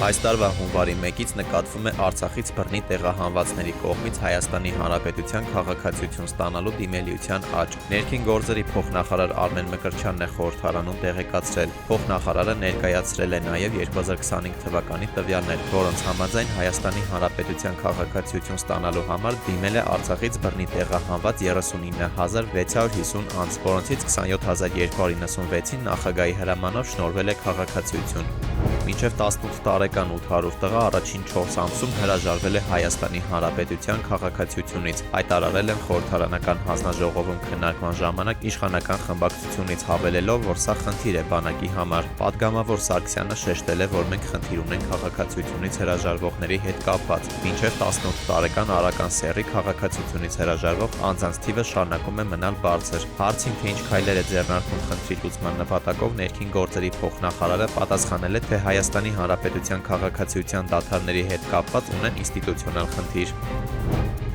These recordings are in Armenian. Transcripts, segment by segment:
Այս տարվա հունվարի 1-ից նկատվում է Արցախից բռնի տեղահանվածների կողմից Հայաստանի Հանրապետության քաղաքացիություն ստանալու դիմելիության աճ։ Ներքին գործերի փոխնախարար Արմեն Մկրտչյանն է խորհրդարանում տեղեկացրել։ Փոխնախարարը ներկայացրել է նաև 2025 թվականի տվյալներ, որոնց համաձայն Հայաստանի Հանրապետության քաղաքացիություն ստանալու համար դիմել է Արցախից բռնի տեղահանված 39650 անձ, որոնցից 27296-ին նախագահի հրամանով շնորհվել է քաղաքացիություն։ Մինչև 18 տարեկան 800 տղա առաջին 4 ամսում հրաժարվել է Հայաստանի Հանրապետության քաղաքացիությունից, հայտարարել են խորհրդարանական հանձնաժողովում քննարկման ժամանակ իշխանական խմբակցությունից հավելելով, որ սա խնդիր է բանակի համար։ Պատգամավոր Սարգսյանը շեշտել է, որ մենք խնդիր ունենք քաղաքացիությունից հրաժարվողների հետ կապված։ Մինչև 18 տարեկան արական սեռի քաղաքացիությունից հրաժարվող անձանց թիվը շարունակում է մնալ բարձր։ Հարցին, թե ինչ քայլեր է ձեռնարկում խնդրի լուծման նպատակով, ներքին գործերի փոխնախարարը պատասխանել է, թե Հայաստանի Հանրապետության քաղաքացիության դադարների հետ կապված ունեն ինստիտուցիոնալ խնդիր։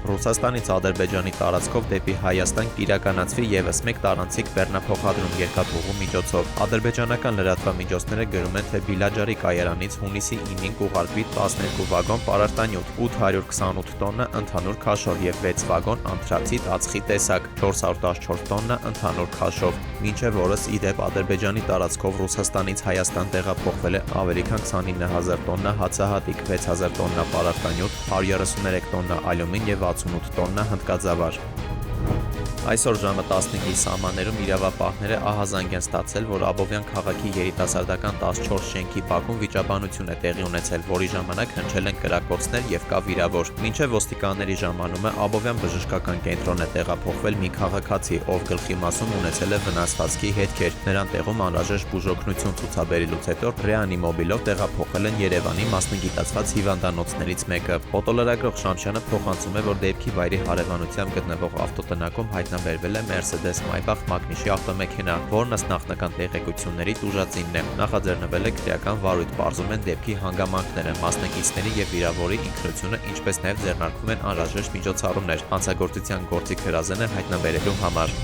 Ռուսաստանից Ադրբեջանի տարածքով դեպի Հայաստան կիրականացվի ևս մեկ տարանցիկ բեռնափոխադրում երկաթուղու միջոցով։ Ադրբեջանական լրատվամիջոցները գրում են, թե Բիլաջարի կայարանից հունիսի 9-ին կուղարկվի 12 վագոն պարարտանյութ, 828 տոննա ընդհանուր քաշով եւ 6 վագոն անթրացիտ ածխի տեսակ, 414 տոննա ընդհանուր քաշով։ Մինչև օրս ի դեպ Ադրբեջանի տարածքով Ռուսաստանից Հայաստան տեղափոխվել է ավելի քան 29000 տոննա հացահատիկ, 6000 տոննա պարարտանյութ, 133 տոննա ալյումին եւ 68 տոննա հնդկաձավար։ Այսօր ժամը 15-ի սահմաններում իրավապահները ահազանգ են ստացել, որ Աբովյան քաղաքի երիտասարդական 14 շենքի բակում վիճաբանություն է տեղի ունեցել, որի ժամանակ հնչել են կրակոցներ եւ կա վիրավոր։ Մինչև ոստիկանների ժամանումը Աբովյան բժշկական կենտրոն է տեղափոխվել մի քաղաքացի, ով գլխի մասում ունեցել է վնասվածքի հետքեր։ Նրան տեղում անհրաժեշտ բուժօգնություն ցուցաբերելուց հետո ռեանիմոբիլով տեղափոխել են Երևանի մասնագիտացված հիվանդանոցներից մեկը։ Ֆոտոլրագրող Շամշյանը փոխանցում է, որ դեպքի վայրի հարևանությամբ գտնվող ավտոտնակում հայտնաբերվել է Mercedes Maybach մագնիշի ավտոմեքենա, որն ըստ նախնական տեղեկությունների տուժածինն է։ Նախաձեռնվել է քրեական վարույթ, պարզում են դեպքի հանգամանքները, մասնակիցների եւ վիրավորի ինքնությունը, ինչպես նաեւ ձեռնարկվում են անհրաժեշտ միջոցառումներ հանցագործության գործիք հրազենը հայտնաբերելու համար։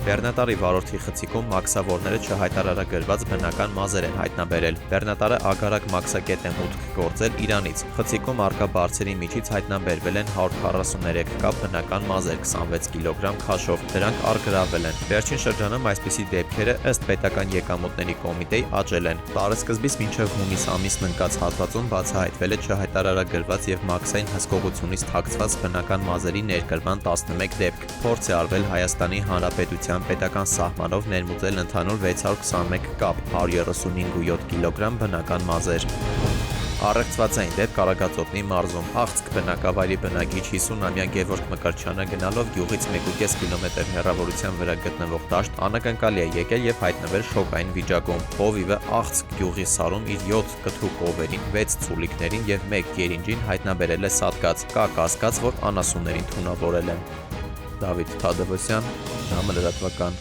Բեռնատարի վարորդի խցիկում մաքսավորները չհայտարարագրված բնական մազեր են հայտնաբերել։ Բեռնատարը ագարակ մաքսակետ է մուտք գործել Իրանից։ Խցիկում առկա բարձերի միջից հայտնաբերվել են 143 կապ բնական մազեր 26 կիլոգրամ քաշով։ Դրանք առգրավել են։ Վերջին շրջանում այսպիսի դեպքերը ըստ պետական եկամուտների կոմիտեի աճել են։ Տարեսկզբից մինչև հունիս ամիսն ընկած հատվածում բացահայտվել է չհայտարարագրված եւ մաքսային հսկողությունից թաքցված բնական մազերի ներկրման 11 դեպք։ Փորձ է արվել Հայաստանի Հանրապետության պետական սահմանով ներմուծել ընդհանուր 621 կապ, 135.7 կիլոգրամ բնական մազեր։ Առեղծվածային դեպք Կարագածոտնի մարզում։ Աղցք բնակավայրի բնակիչ 50-ամյա Գևորգ Մկրտչյանը գնալով գյուղից 1.5 կիլոմետր հեռավորության վրա գտնվող դաշտ անակնկալի է եկել եւ հայտնվել շոկային վիճակում։ Հովիվը Աղցք գյուղի սարում իր 7 կթուկ օվերին, 6 ցուլիկներին եւ 1 երինջին հայտնաբերել է սատկած։ Կա կասկած, որ անասուններին թունավորել են։ Դավիթ Թադևոսյան, ժամը լրատվական։